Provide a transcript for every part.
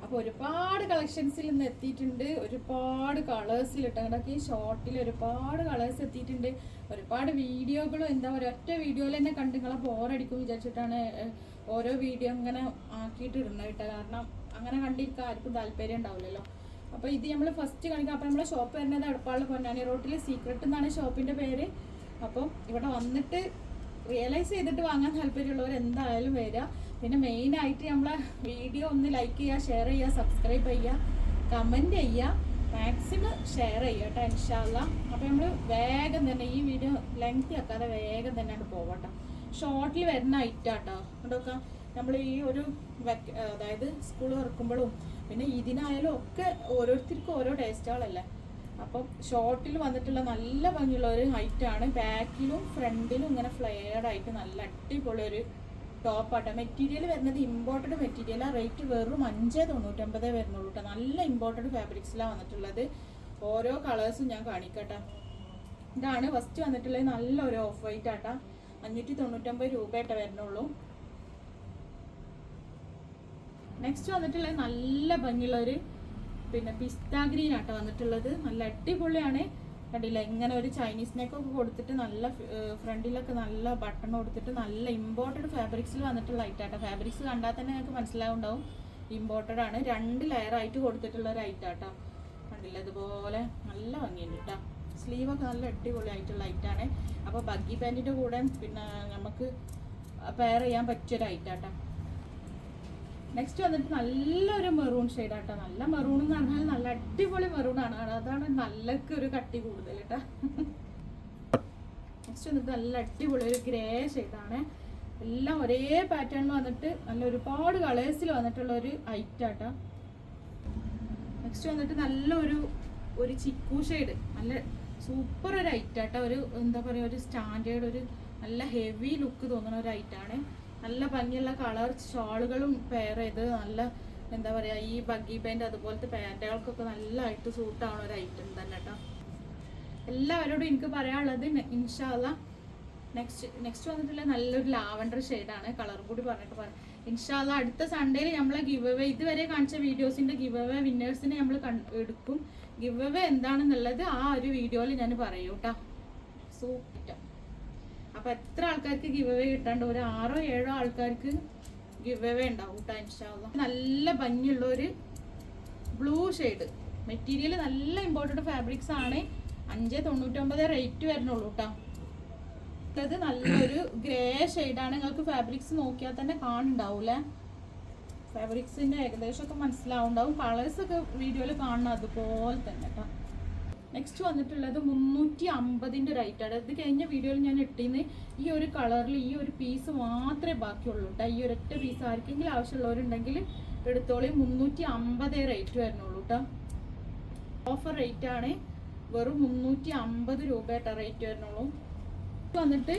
അപ്പോൾ ഒരുപാട് കളക്ഷൻസിൽ ഇന്ന് എത്തിയിട്ടുണ്ട്. ഒരുപാട് കളേഴ്സിൽ ഇട്ടങ്ങടക്കി ഷോർട്ടിൽ ഒരുപാട് കളേഴ്സ് എത്തിയിട്ടുണ്ട്. ഒരുപാട് വീഡിയോകളും എന്താ പറയുക, ഒറ്റ വീഡിയോയിൽ തന്നെ കണ്ട് നിങ്ങളെ ബോറടിക്കും വിചാരിച്ചിട്ടാണ് ഓരോ വീഡിയോ ഇങ്ങനെ ആക്കിയിട്ട് ഇടുന്നത് കേട്ടോ. കാരണം അങ്ങനെ കണ്ടിരിക്കാൻ ആർക്കും താല്പര്യം ഉണ്ടാവില്ലല്ലോ. അപ്പോൾ ഇത് നമ്മൾ ഫസ്റ്റ് കാണിക്കാം. അപ്പോൾ നമ്മളെ ഷോപ്പ് വരുന്നത് എടപ്പാളിൽ പൊന്നാനി റോട്ടിൽ സീക്രട്ട് എന്നാണ് ഷോപ്പിൻ്റെ പേര്. അപ്പം ഇവിടെ വന്നിട്ട് റിയലൈസ് ചെയ്തിട്ട് വാങ്ങാൻ താല്പര്യമുള്ളവർ എന്തായാലും വരിക. പിന്നെ മെയിനായിട്ട് നമ്മളെ വീഡിയോ ഒന്ന് ലൈക്ക് ചെയ്യുക, ഷെയർ ചെയ്യുക, സബ്സ്ക്രൈബ് ചെയ്യുക, കമൻറ്റ് ചെയ്യുക, മാക്സിമം ഷെയർ ചെയ്യുക കേട്ടോ ഇൻഷാ അല്ലാ. അപ്പോൾ നമ്മൾ വേഗം തന്നെ ഈ വീഡിയോ ലെങ്തി ആക്കാതെ വേഗം തന്നെ അങ്ങോട്ട് പോകട്ടോ. ഷോർട്ടിൽ വരുന്ന ഐറ്റാട്ടോ അതൊക്കെ നമ്മൾ ഈ ഒരു അതായത് സ്കൂൾ തുറക്കുമ്പോഴും പിന്നെ ഇതിനായാലും ഒക്കെ ഓരോരുത്തർക്കും ഓരോ ടേസ്റ്റുകളല്ലേ. അപ്പം ഷോർട്ടിൽ വന്നിട്ടുള്ള നല്ല ഭംഗിയുള്ള ഒരു ഹൈറ്റാണ്. ബാക്കിലും ഫ്രണ്ടിലും ഇങ്ങനെ ഫ്ലെയർഡ് ആയിട്ട് നല്ല അടിപൊളി ഒരു ടോപ്പാട്ടോ. മെറ്റീരിയൽ വരുന്നത് ഇമ്പോർട്ടഡ് മെറ്റീരിയലാണ്. റേറ്റ് വെറും 5.99 വരുന്നുള്ളൂ കേട്ടോ. നല്ല ഇമ്പോർട്ടഡ് ഫാബ്രിക്സിലാണ് വന്നിട്ടുള്ളത്. ഓരോ കളേഴ്സും ഞാൻ കാണിക്കട്ടെ. ഇതാണ് ഫസ്റ്റ് വന്നിട്ടുള്ളത്. നല്ലൊരു ഓഫ് വൈറ്റ് ആട്ടോ. 599 രൂപയായിട്ടേ വരുന്നുള്ളൂ. നെക്സ്റ്റ് വന്നിട്ടുള്ളത് നല്ല ഭംഗിയുള്ള ഒരു പിന്നെ പിസ്ത ഗ്രീൻ ആട്ടോ വന്നിട്ടുള്ളത്. നല്ല അടിപൊളിയാണ്. കണ്ടില്ല, ഇങ്ങനെ ഒരു ചൈനീസ് നെക്കൊക്കെ കൊടുത്തിട്ട് നല്ല ഫ്രണ്ടിലൊക്കെ നല്ല ബട്ടൺ കൊടുത്തിട്ട് നല്ല ഇമ്പോർട്ടഡ് ഫാബ്രിക്സിൽ വന്നിട്ടുള്ള ഐറ്റാട്ടോ. ഫാബ്രിക്സ് കണ്ടാൽ തന്നെ നിങ്ങൾക്ക് മനസ്സിലാവുണ്ടാവും ഇമ്പോർട്ടഡ് ആണ്. 2 ലെയറായിട്ട് കൊടുത്തിട്ടുള്ള ഒരു ഐറ്റാട്ടോ. കണ്ടില്ല, ഇതുപോലെ നല്ല ഭംഗിയുണ്ട് കേട്ടോ. സ്ലീവൊക്കെ നല്ല അടിപൊളി ആയിട്ടുള്ള ഐറ്റാണ്. അപ്പോൾ ബഗ്ഗി പാൻറ്റിൻ്റെ കൂടെ പിന്നെ നമുക്ക് പെയർ ചെയ്യാൻ പറ്റിയൊരു ഐറ്റാട്ടോ. നെക്സ്റ്റ് വന്നിട്ട് നല്ലൊരു മെറൂൺ ഷെയ്ഡാട്ടോ. നല്ല മെറൂൺ എന്ന് പറഞ്ഞാൽ നല്ല അടിപൊളി മെറൂണാണ്. അതാണ് നല്ലക്ക് ഒരു കട്ടി കൂടുതൽ കേട്ടോ. നെക്സ്റ്റ് വന്നിട്ട് നല്ല അടിപൊളി ഒരു ഗ്രേ ഷെയ്ഡാണ്. എല്ലാം ഒരേ പാറ്റേണിൽ വന്നിട്ട് നല്ല ഒരുപാട് കളേഴ്സിൽ വന്നിട്ടുള്ള ഒരു ഐറ്റാട്ടോ. നെക്സ്റ്റ് വന്നിട്ട് നല്ലൊരു ചിക്കു ഷെയ്ഡ്, നല്ല സൂപ്പർ ഒരു ഐറ്റാട്ടോ. ഒരു എന്താ പറയുക, ഒരു സ്റ്റാൻഡേർഡ് ഒരു നല്ല ഹെവി ലുക്ക് തോന്നുന്ന ഒരു ഐറ്റാണ്. നല്ല ഭംഗിയുള്ള കളർ ഷോളുകളും പെയർ ചെയ്ത് നല്ല എന്താ പറയുക, ഈ ബഗ്ഗി പാൻറ്റ് അതുപോലത്തെ പാൻറ്റുകൾക്കൊക്കെ നല്ലതായിട്ട് സൂട്ടാവുന്ന ഒരു ഐറ്റം തന്നെ കേട്ടോ. എല്ലാവരോടും എനിക്ക് പറയാനുള്ളത് ഇൻഷാ അല്ലാ നെക്സ്റ്റ് വന്നിട്ടുള്ള നല്ലൊരു ലാവൻഡർ ഷെയ്ഡാണ്. കളർ കൂടി പറഞ്ഞിട്ട് പറയാം ഇൻഷാ അല്ലാ. അടുത്ത സൺഡേയിൽ നമ്മളെ ഗിവ് അവേ, ഇതുവരെ കാണിച്ച വീഡിയോസിൻ്റെ ഗിവ് അവേ വിന്നേഴ്സിനെ നമ്മൾ എടുക്കും. ഗിവ് അവേ എന്താണെന്നുള്ളത് ആ ഒരു വീഡിയോയിൽ ഞാൻ പറയൂ കേട്ടോ. സൂപ്പർ. അപ്പോൾ എത്ര ആൾക്കാർക്ക് ഗിവ് അവേ കിട്ടാണ്ട്, ഒരു 6-7 ആൾക്കാർക്ക് ഗിവ് അവേ ഉണ്ടാവും കേട്ടോ ഇൻഷാ അല്ലാ. നല്ല ഭംഗിയുള്ള ഒരു ബ്ലൂ ഷെയ്ഡ് മെറ്റീരിയൽ, നല്ല ഇമ്പോർട്ടഡ് ഫാബ്രിക്സ് ആണ്. 5.99 റേറ്റ് വരുന്നുള്ളൂ കേട്ടോ. ഇത് നല്ലൊരു ഗ്രേ ഷെയ്ഡാണ്. നിങ്ങൾക്ക് ഫാബ്രിക്സ് നോക്കിയാൽ തന്നെ കാണുന്നുണ്ടാവൂലേ. ഫാബ്രിക്സിൻ്റെ ഏകദേശമൊക്കെ മനസ്സിലാവുണ്ടാവും. കളേഴ്സൊക്കെ വീഡിയോയിൽ കാണണം അതുപോലെ തന്നെ കേട്ടോ. നെക്സ്റ്റ് വന്നിട്ടുള്ളത് 350 ഒരു ഐറ്റാണ്. ഇത് കഴിഞ്ഞ വീഡിയോയിൽ ഞാൻ ഇട്ടിന്ന് ഈ ഒരു കളറിൽ ഈ ഒരു പീസ് മാത്രമേ ബാക്കിയുള്ളൂ കേട്ടോ. ഈ ഒരൊറ്റ പീസ് ആർക്കെങ്കിലും ആവശ്യമുള്ളവരുണ്ടെങ്കിൽ എടുത്തോളി. 350 റേറ്റ് വരുന്നുള്ളൂ കേട്ടോ. ഓഫർ റേറ്റ് ആണ്. വെറും 350 രൂപയായിട്ടാണ് റേറ്റ് വരുന്നുള്ളൂ. വന്നിട്ട്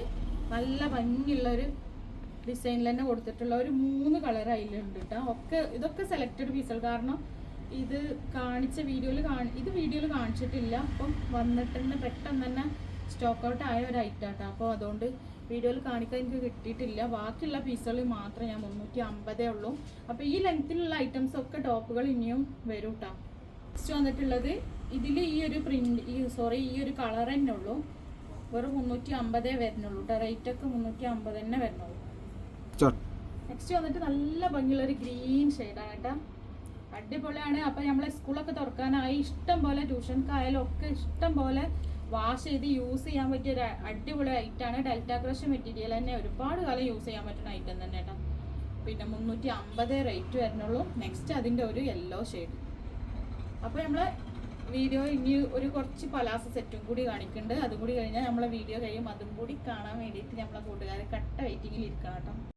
നല്ല ഭംഗിയുള്ളൊരു ഡിസൈനിൽ തന്നെ കൊടുത്തിട്ടുള്ള ഒരു 3 കളർ അതിലുണ്ട് കേട്ടോ. ഇതൊക്കെ സെലക്റ്റഡ് പീസുകൾ. കാരണം ഇത് കാണിച്ച വീഡിയോയിൽ കാണിച്ചിട്ടില്ല. അപ്പം വന്നിട്ട് തന്നെ പെട്ടെന്ന് തന്നെ സ്റ്റോക്ക് ഔട്ട് ആയ ഒരു ഐറ്റം കേട്ടോ. അപ്പോൾ അതുകൊണ്ട് വീഡിയോയിൽ കാണിക്കാൻ എനിക്ക് കിട്ടിയിട്ടില്ല. ബാക്കിയുള്ള പീസുകൾ മാത്രമേ ഞാൻ 350 ഉള്ളൂ. അപ്പോൾ ഈ ലെങ്ത്തിലുള്ള ഐറ്റംസ് ഒക്കെ ടോപ്പുകൾ ഇനിയും വരും കേട്ടോ. നെക്സ്റ്റ് വന്നിട്ടുള്ളത് ഇതിൽ ഈ ഒരു പ്രിന്റ് ഈ ഒരു കളർ തന്നെ ഉള്ളൂ. വെറും 350 വരുന്നുള്ളൂ കേട്ടോ. റേറ്റൊക്കെ 350 തന്നെ വരുന്നുള്ളൂ. നെക്സ്റ്റ് വന്നിട്ട് നല്ല ഭംഗിയുള്ള ഒരു ഗ്രീൻ ഷെയ്ഡാണ് കേട്ടോ. അടിപൊളിയാണ്. അപ്പം നമ്മളെ സ്കൂളൊക്കെ തുറക്കാനായി ഇഷ്ടം പോലെ ട്യൂഷൻക്കായാലും ഒക്കെ ഇഷ്ടം പോലെ വാഷ് ചെയ്ത് യൂസ് ചെയ്യാൻ പറ്റിയ ഒരു അടിപൊളി ഐറ്റാണ്. ഡെൽറ്റ ക്രഷ് മെറ്റീരിയൽ തന്നെ ഒരുപാട് കാലം യൂസ് ചെയ്യാൻ പറ്റുന്ന ഐറ്റം തന്നെ കേട്ടോ. പിന്നെ 350 റേറ്റ് വരുന്നുള്ളൂ. നെക്സ്റ്റ് അതിൻ്റെ ഒരു യെല്ലോ ഷെയ്ഡ്. അപ്പോൾ നമ്മൾ വീഡിയോ ഇനി ഒരു കുറച്ച് പലാസ സെറ്റും കൂടി കാണിക്കുന്നുണ്ട്. അതും കൂടി കഴിഞ്ഞാൽ നമ്മളെ വീഡിയോ കഴിയും. അതും കൂടി കാണാൻ വേണ്ടിയിട്ട് നമ്മളെ കൂട്ടുകാർ കട്ട വെയിറ്റിങ്ങിൽ ഇരിക്കണം കേട്ടോ.